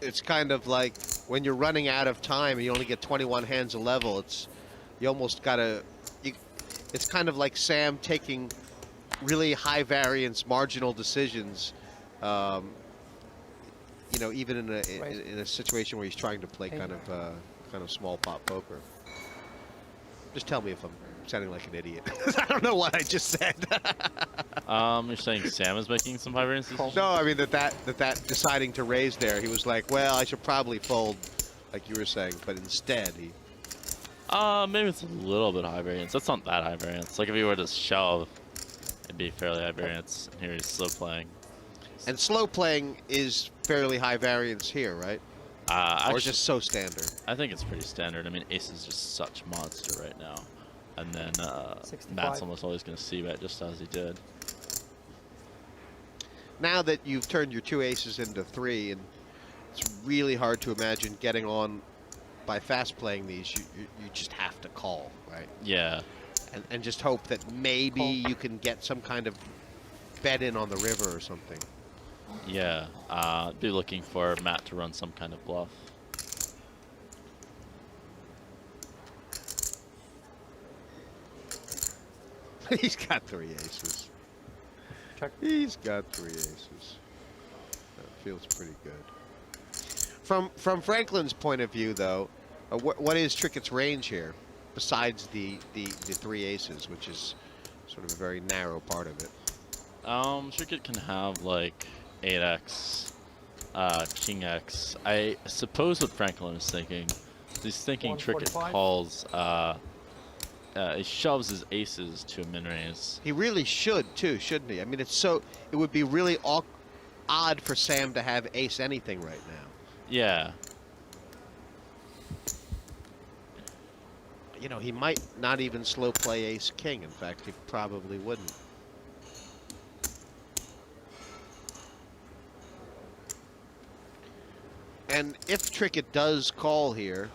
it's kind of like when you're running out of time and you only get 21 hands of level. You almost gotta. It's kind of like Sam taking really high variance, marginal decisions. You know, even in a situation where he's trying to play kind of small pot poker. Just tell me if I'm sounding like an idiot. I don't know what I just said. You're saying Sam is making some high variance decisions? No, I mean that deciding to raise there, he was like, well, I should probably fold, like you were saying, but instead he. Maybe it's a little bit high variance. That's not that high variance. Like if he were to shove, it'd be fairly high variance. Here he's slow playing. And slow playing is fairly high variance here, right? Actually, or just so standard? I think it's pretty standard. I mean, Ace is just such a monster right now. And then Matt's almost always going to see bet just as he did. Now that you've turned your 2 aces into 3, and it's really hard to imagine getting on by fast playing these, you just have to call, right? Yeah. And just hope that maybe you can get some kind of bet in on the river or something. Yeah, be looking for Matt to run some kind of bluff. He's got 3 aces. Check. He's got 3 aces. That feels pretty good. From Franklin's point of view, though, what is Trickett's range here, besides the 3 aces, which is sort of a very narrow part of it? Trickett can have like 8x, King X. I suppose what Franklin is thinking, he's thinking Trickett calls, he shoves his aces to a min raise. He really should too, shouldn't he? I mean, it would be really odd for Sam to have ace anything right now. Yeah. You know, he might not even slow play ace king. In fact, he probably wouldn't. And if Trickett does call here,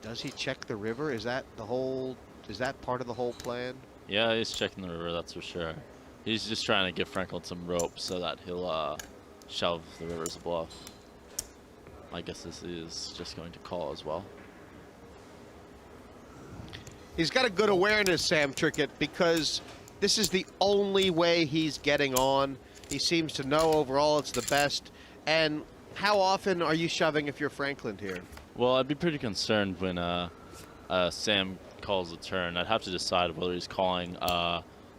does he check the river? Is that part of the whole plan? Yeah, he's checking the river, that's for sure. He's just trying to give Franklin some rope so that he'll shove the river as a bluff. I guess this is just going to call as well. He's got a good awareness, Sam Trickett, because this is the only way he's getting on. He seems to know overall it's the best. And how often are you shoving if you're Franklin here? Well, I'd be pretty concerned when Sam calls a turn. I'd have to decide whether he's calling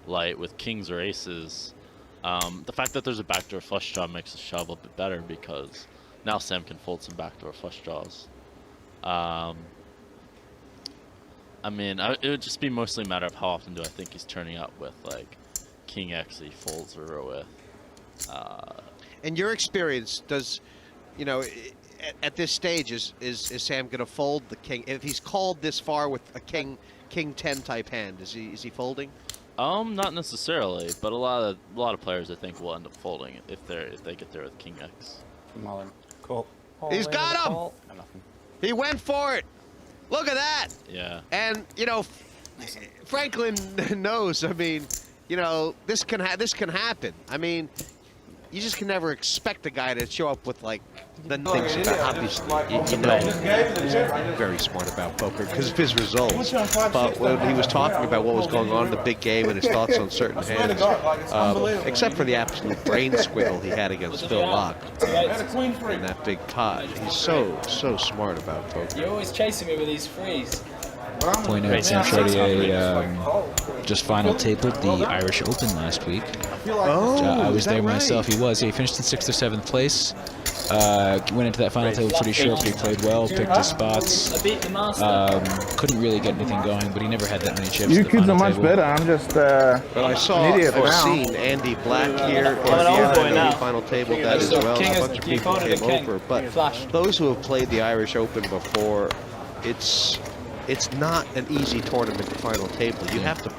light with kings or aces. The fact that there's a backdoor flush draw makes the shove a bit better because now Sam can fold some backdoor flush draws. I mean, it would just be mostly a matter of how often do I think he's turning up with like King X he folds river with. In your experience, does, you know, at this stage, is Sam going to fold the king? If he's called this far with a king 10 type hand, is he folding? Not necessarily, but a lot of players I think will end up folding if they get there with King X. Cool. He's got him. He went for it. Look at that. Yeah. And you know, Franklin knows. I mean, you know, this can happen. I mean, you just can never expect a guy to show up with like the things about, obviously, you know, he's very smart about poker because of his results. But when he was talking about what was going on in the big game and his thoughts on certain hands, except for the absolute brain squiggle he had against Phil Locke in that big pot, he's so smart about poker. You're always chasing me with these threes. Point out, Sam Chartier just final tabled the Irish Open last week. I was there myself. He was. He finished in 6th or 7th place. Went into that final table pretty sharply. Played well. Picked his spots. Couldn't really get anything going, but he never had that many chips. You kids are much better. I'm just but I saw or seen Andy Black here in the final table that as well. A bunch of people came over, but those who have played the Irish Open before, it's not an easy tournament final table. You have to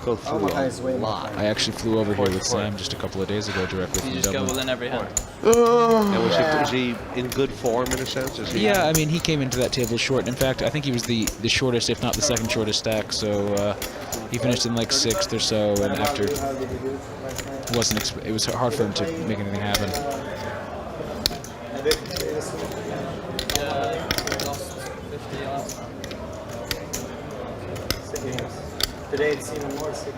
go through a lot. I actually flew over here with Sam just a couple of days ago directly from Dublin. You just go within every hand. And was he in good form in a sense? Yeah, I mean, he came into that table short. In fact, I think he was the shortest, if not the second shortest stack. So he finished in like 6th or so, and after it was hard for him to make anything happen. Lost 50 last. Today it's even more sick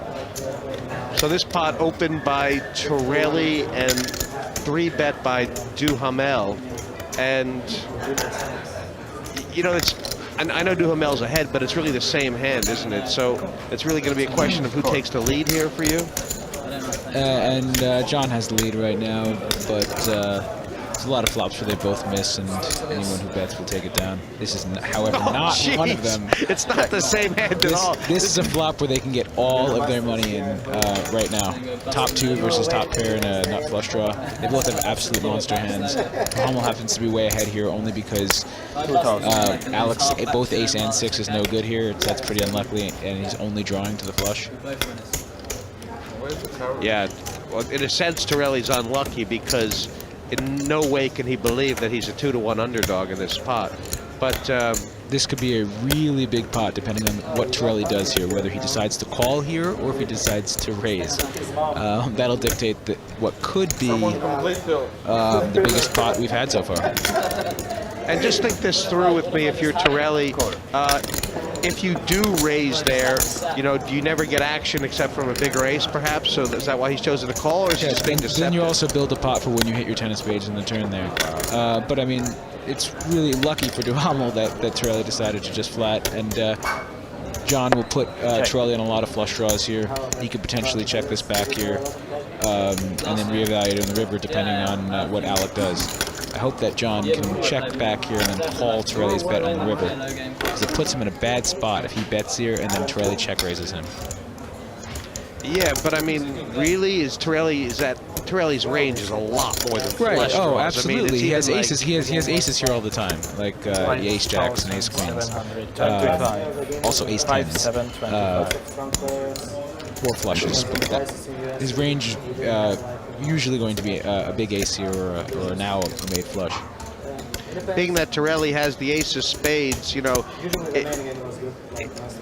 right now. So this pot opened by Torelli and 3-bet by Duhamel. And, you know, I know Duhamel's ahead, but it's really the same hand, isn't it? So it's really going to be a question of who takes the lead here for you. John has the lead right now, but there's a lot of flops where they both miss, and anyone who bets will take it down. This is, however, not one of them. It's not the same hand at all. This is a flop where they can get all of their money in right now. Top 2 versus top pair in a nut flush draw. They both have absolute monster hands. Hummel happens to be way ahead here only because Alex, both ace and 6 is no good here. That's pretty unlucky, and he's only drawing to the flush. Yeah, well, in a sense, Torelli's unlucky because in no way can he believe that he's a 2-to-1 underdog in this pot. But this could be a really big pot depending on what Torelli does here, whether he decides to call here or if he decides to raise. That'll dictate what could be the biggest pot we've had so far. And just think this through with me if you're Torelli. If you do raise there, you know, do you never get action except from a bigger ace, perhaps? So is that why he's chosen to call, or is he just being deceptive? Then you also build a pot for when you hit your 10 of spades in the turn there. But I mean, it's really lucky for Duhamel that Torelli decided to just flat, and John will put Torelli on a lot of flush draws here. He could potentially check this back here, and then reevaluate in the river depending on what Alec does. I hope that John can check back here and then call Torelli's bet on the river, because it puts him in a bad spot if he bets here and then Torelli check raises him. Yeah, but I mean, really, Torelli's range is a lot more than flush Oh, draws. absolutely. I mean, he has like, aces. He has aces here all the time, like the ace jacks and ace queens. Also ace tens. 4 flushes. His range usually going to be a big ace here or now a made flush. Being that Torelli has the ace of spades, you know,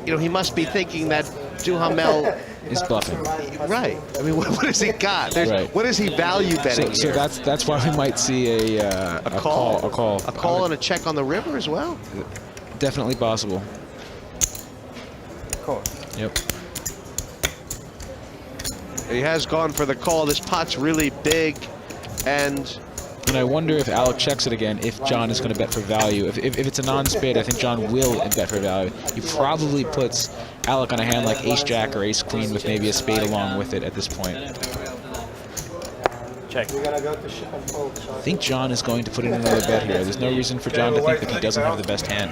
he must be thinking that Duhamel is bluffing. Right. I mean, what has he got? Right. What is he value betting? So that's why we might see a call. A call and a check on the river as well. Definitely possible. Cool. Yep. He has gone for the call. This pot's really big, and I wonder if Alec checks it again, if John is going to bet for value. If it's a non-spade, I think John will bet for value. He probably puts Alec on a hand like ace-jack or ace-queen with maybe a spade along with it at this point. Check. I think John is going to put in another bet here. There's no reason for John to think that he doesn't have the best hand.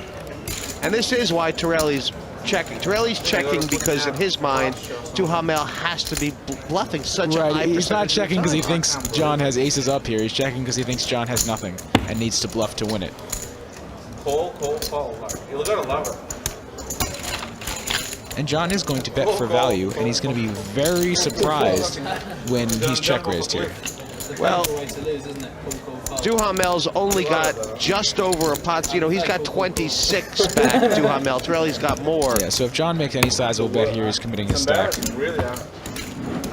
And this is why Torelli's checking. Torelli's checking because in his mind, Duhamel has to be bluffing such a high percentage. He's not checking because he thinks John has aces up here. He's checking because he thinks John has nothing and needs to bluff to win it. Call. You'll go to lover. And John is going to bet for value, and he's going to be very surprised when he's check raised here. Well, Duhamel's only got just over a pot. You know, he's got 26 back, Duhamel. Torelli's got more. Yeah, so if John makes any sizable bet here, he's committing his stack.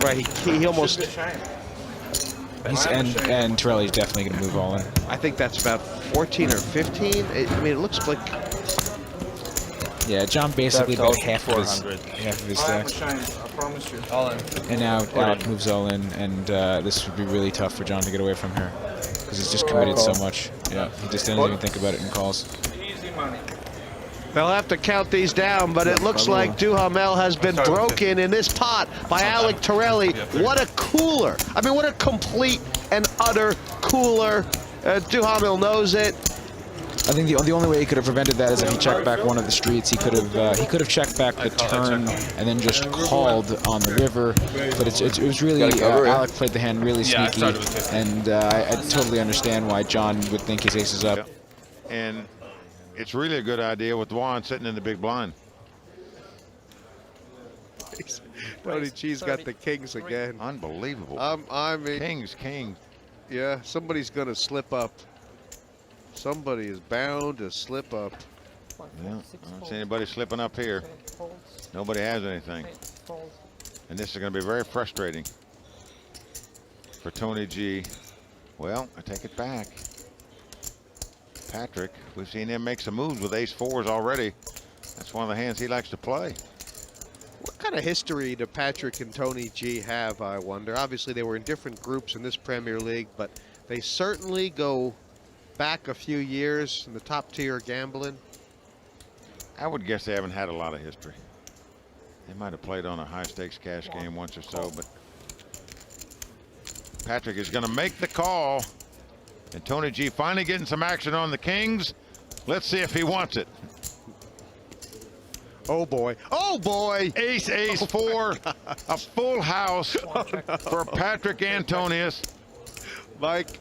Right, he almost... And Torelli's definitely going to move all in. I think that's about 14 or 15. I mean, it looks like... Yeah, John basically bet half of his stack. All in. And now Alec moves all in, and this would be really tough for John to get away from here, because he's just committed so much. Yeah, he just doesn't even think about it and calls. Easy money. They'll have to count these down, but it looks like Duhamel has been broken in this pot by Alec Torelli. What a cooler. I mean, what a complete and utter cooler. Duhamel knows it. I think the only way he could have prevented that is if he checked back one of the streets. He could have checked back the turn and then just called on the river. But it was really Alec played the hand really sneaky, and I totally understand why John would think his ace is up. And it's really a good idea with Dwan sitting in the big blind. Tony G's got the kings again. Unbelievable. I mean, Kings. yeah, somebody's going to slip up. Somebody is bound to slip up. Yeah, I don't see anybody slipping up here. Nobody has anything. And this is going to be very frustrating for Tony G. Well, I take it back. Patrick, we've seen him make some moves with ace-4s already. That's one of the hands he likes to play. What kind of history do Patrick and Tony G have, I wonder? Obviously, they were in different groups in this Premier League, but they certainly go back a few years in the top tier gambling. I would guess they haven't had a lot of history. They might have played on a high-stakes cash game once or so, but Patrick is going to make the call. And Tony G finally getting some action on the kings. Let's see if he wants it. Oh, boy. Oh, boy. Ace, ace, 4. A full house for Patrick Antonius. Mike,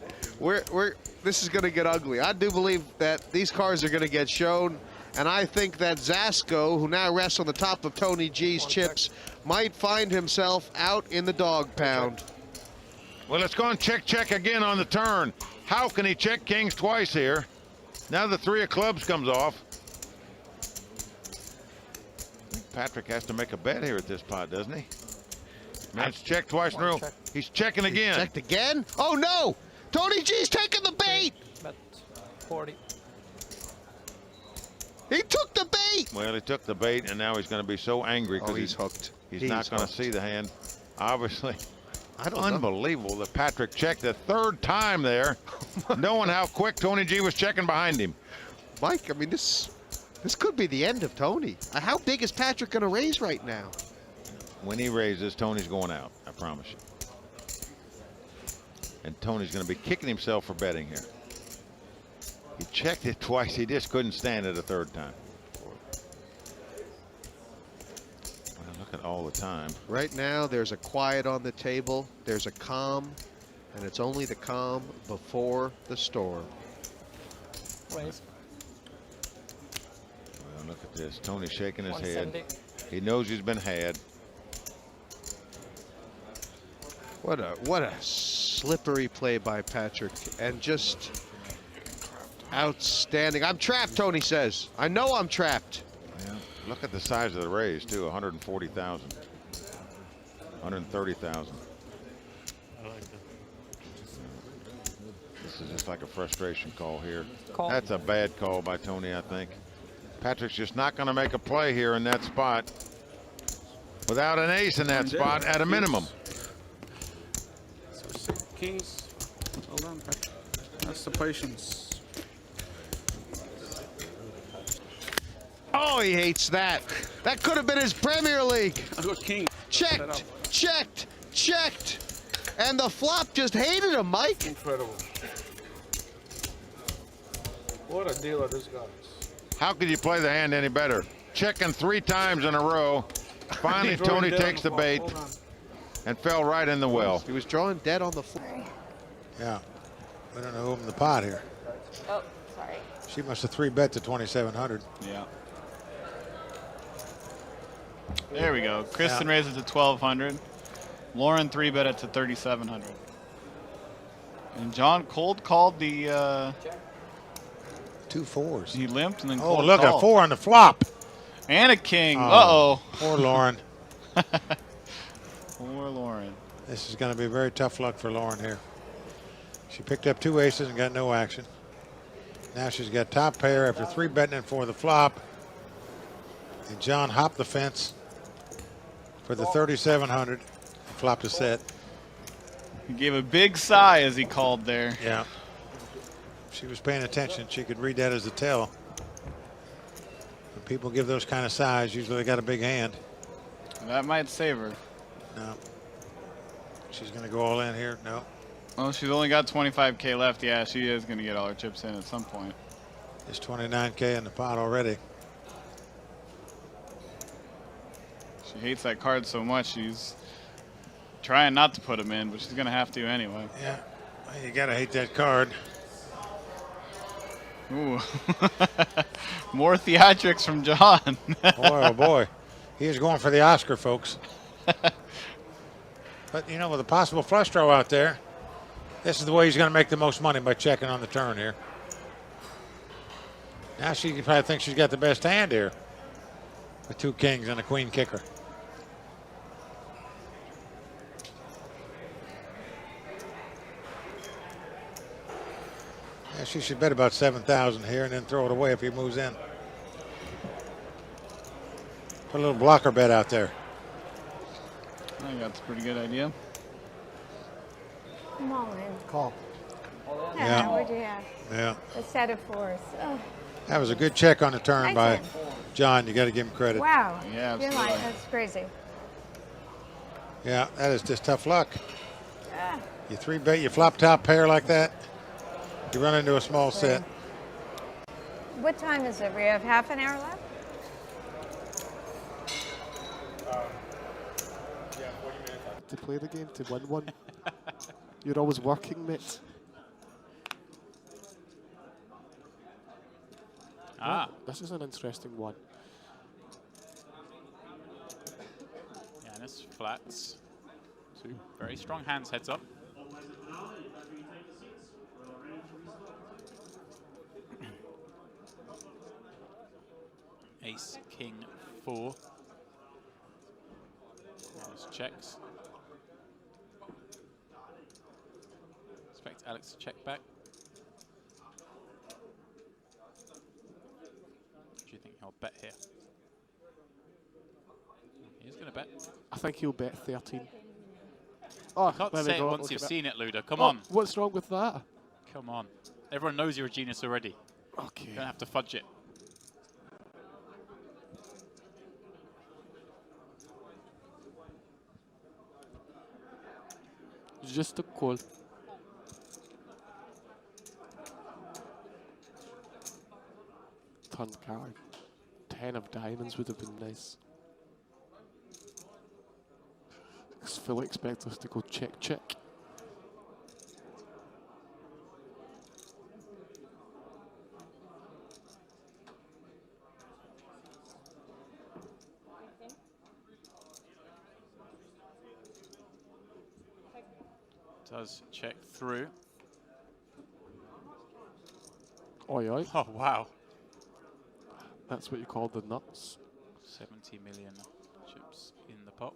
this is going to get ugly. I do believe that these cards are going to get shown. And I think that Zasco, who now rests on the top of Tony G's chips, might find himself out in the dog pound. Well, let's go and check again on the turn. How can he check kings twice here? Now the 3 of clubs comes off. Patrick has to make a bet here at this pot, doesn't he? Man's checked twice in a row. He's checking again. Checked again? Oh, no! Tony G's taking the bait! Bet 40. He took the bait! Well, he took the bait, and now he's going to be so angry because he's hooked. He's not going to see the hand. Obviously, I don't know. unbelievable that Patrick checked the 3rd time there, knowing how quick Tony G was checking behind him. Mike, I mean, this could be the end of Tony. How big is Patrick going to raise right now? When he raises, Tony's going out, I promise you. And Tony's going to be kicking himself for betting here. He checked it twice. He just couldn't stand it a 3rd time. Well, look at all the time. Right now, there's a quiet on the table. There's a calm, and it's only the calm before the storm. Raise. Well, look at this. Tony's shaking his 170. head. He knows he's been had. What a slippery play by Patrick, and just outstanding. I'm trapped, Tony says. I know I'm trapped. Yeah. Look at the size of the raise too. 140,000, 130,000. This is just like a frustration call here. Call. That's a bad call by Tony, I think. Patrick's just not going to make a play here in that spot without an ace in that spot at a minimum. Kings. Hold on, Patrick. That's the patience. Oh, he hates that. That could have been his Premier League. I got king. Checked, checked, checked. And the flop just hated him, Mike. Incredible. What a dealer this guy is. How could you play the hand any better? Checking 3 times in a row. Finally, Tony takes the bait and fell right in the well. He was drawing dead on the floor. Yeah, we don't know who opened the pot here. Oh, sorry. She must have 3-bet to 2,700. Yeah. There we go. Kristen raises to 1,200. Lauren 3-bet it to 3,700. And John cold called the 2 4s. He limped and then Oh, cold look, called. a 4 on the flop. And a king. Uh-oh. Poor Lauren. Poor Lauren. This is going to be very tough luck for Lauren here. She picked up 2 aces and got no action. Now she's got top pair after 3-betting it for the flop. And John hopped the fence for the 3,700. Flopped a set. He gave a big sigh as he called there. Yeah. If she was paying attention, she could read that as a tell. When people give those kind of sighs, usually they got a big hand. That might save her. No. She's going to go all in here. No. Well, she's only got 25K left. Yeah, she is going to get all her chips in at some point. There's 29K in the pot already. She hates that card so much. She's trying not to put him in, but she's going to have to anyway. Yeah. Well, you got to hate that card. Ooh. More theatrics from John. Boy, oh boy. He is going for the Oscar, folks. But, you know, with a possible flush draw out there, this is the way he's going to make the most money, by checking on the turn here. Now she probably thinks she's got the best hand here with 2 kings and a queen kicker. She should bet about 7,000 here and then throw it away if he moves in. Put a little blocker bet out there. I think that's a pretty good idea. Come on in. Call. Yeah. What'd you have? Yeah. A set of fours. Oh, That was a good check on the turn nice by one. John. You got to give him credit. Wow. Yeah, You're absolutely. like, that's crazy. Yeah, that is just tough luck. Ah. You 3-bet, you flop top pair like that, you run into a small set. What time is it? We have half an hour left? To play the game, to win one. You're always working, mate. Ah. Oh, this is an interesting one. Yanis flats. Two very strong hands heads up. Ace, king, 4. Yanis checks. Expect Alex to check back. Do you think he'll bet here? He's going to bet. I think he'll bet 13. Oh, You can't there we say it go. once Look you've at seen it, Luda. Come Oh, on. What's wrong with that? Come on. Everyone knows you're a genius already. Okay. You don't have to fudge it. Just a call. Turn card. 10 of diamonds would have been nice. I fully expect us to go check, check. Does check through. Oi, oi. Oh, wow. That's what you call the nuts. 70 million chips in the pot.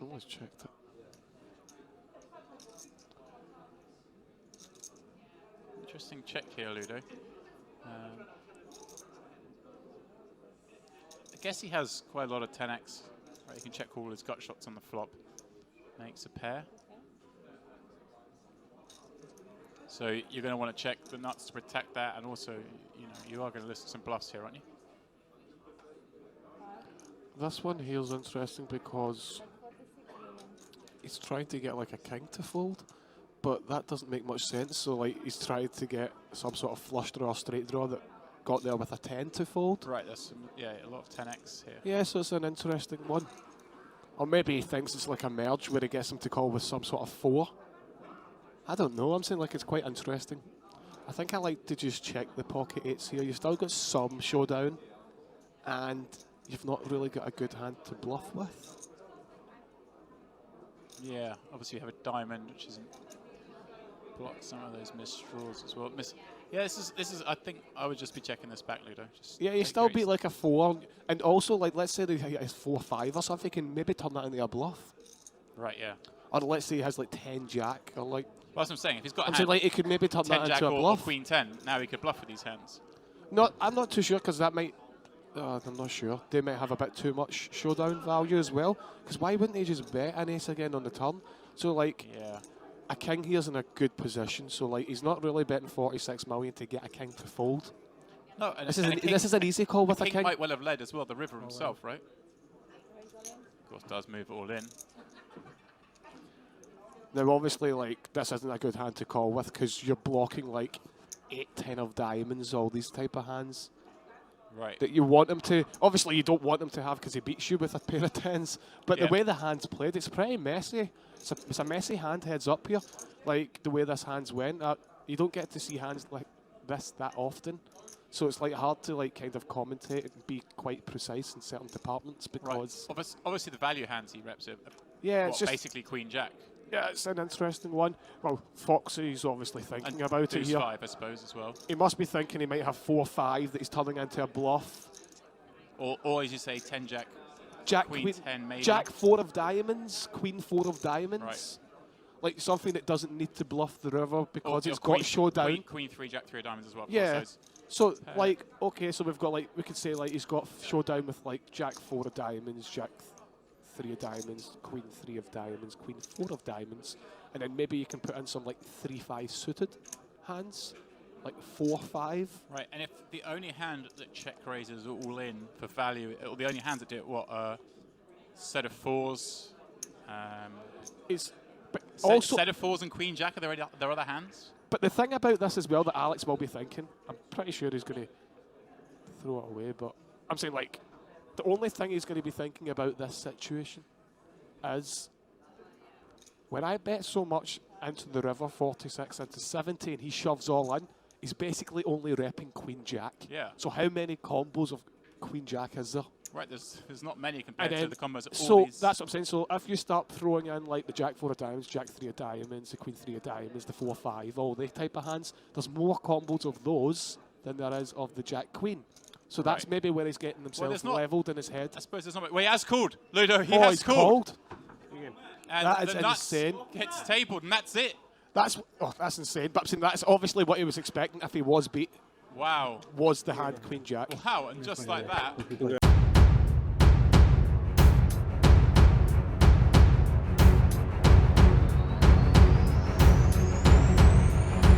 Almost checked it. Interesting check here, Ludo. I guess he has quite a lot of 10x. Right, he can check all his gut shots on the flop. Makes a pair. So you're going to want to check the nuts to protect that, and also, you know, you are going to list some bluffs here, aren't you? This one here is interesting because he's trying to get like a king to fold, but that doesn't make much sense. So like he's trying to get some sort of flush draw or straight draw that got there with a 10 to fold. Right, there's some, yeah, a lot of 10x here. Yeah, so it's an interesting one. Or maybe he thinks it's like a merge where he gets him to call with some sort of 4. I don't know, I'm saying like it's quite interesting. I think I like to just check the pocket 8s here. You've still got some showdown and you've not really got a good hand to bluff with. Yeah, obviously you have a diamond, which isn't block some of those missed draws as well. Yeah, this is. I think I would just be checking this back, Ludo. Just Yeah, you still beat like a 4, and also like let's say that he has 4-5 or something, he can maybe turn that into a bluff. Right, yeah. Or let's say he has like 10 jack or like. Well, that's what I'm saying. If he's got I'm a saying hand, like he could maybe turn 10 that jack into a or bluff. Queen 10, now he could bluff with these hands. No, I'm not too sure because that might. I'm not sure. They might have a bit too much showdown value as well. Because why wouldn't they just bet an ace again on the turn? So like, yeah, a king here's in a good position. So like, he's not really betting 46 million to get a king to fold. No, and This and is an easy call with a king. king. Might well have led as well, the river himself, right? Of course, does move it all in. Now obviously like this isn't a good hand to call with because you're blocking like 8-10 of diamonds, all these type of hands. Right. That you want him to. Obviously, you don't want him to have because he beats you with a pair of 10s. But Yeah. the way the hand's played, it's pretty messy. It's a messy hand heads up here. Like the way this hand's went, you don't get to see hands like this that often. So it's like hard to like kind of commentate and be quite precise in certain departments because. Right. Obviously, the value hands he reps are Yeah, it's just basically Queen Jack. Yeah, it's an interesting one. Well, Foxy's obviously thinking And about it deuce here. 5, I suppose, as well. He must be thinking he might have 4-5 that he's turning into a bluff. Or as you say, 10 Jack Jack Queen 10 maybe. Jack 4 of diamonds, Queen 4 of diamonds. Right. Like something that doesn't need to bluff the river because Or it's queen, got showdown. Queen 3, Jack 3 of diamonds as well. Yeah. So So like, okay, so we've got like, we could say like he's got showdown with like Jack 4 of diamonds, Jack 3 of diamonds, Queen 3 of diamonds, Queen 4 of diamonds, and then maybe you can put in some like 3-5 suited hands, like 4-5. right, and if the only hand that check raises all in for value, or the only hands that do it, what, set of 4s, It's but also set of 4s and Queen Jack, are there other hands? But the thing about this as well that Alex will be thinking, I'm pretty sure he's going to throw it away, but I'm saying like, the only thing he's going to be thinking about this situation is when I bet so much into the river, 46 into 70, and he shoves all in, he's basically only repping Queen Jack. Yeah. So how many combos of Queen Jack is there? Right, there's not many compared to the combos of all so these. that's what I'm saying. So if you start throwing in like the Jack 4 of diamonds, Jack 3 of diamonds, the Queen 3 of diamonds, the 4-5, all the type of hands, there's more combos of those than there is of the Jack Queen. So that's maybe where he's getting himself leveled in his head. I suppose there's not. Well, he has called. Ludo, he oh, has he's called. And that is the nuts insane. Gets tabled, and that's it. That's insane. But I'm saying that's obviously what he was expecting if he was beat. Wow. Was the hand Queen Jack. Wow, and just like that.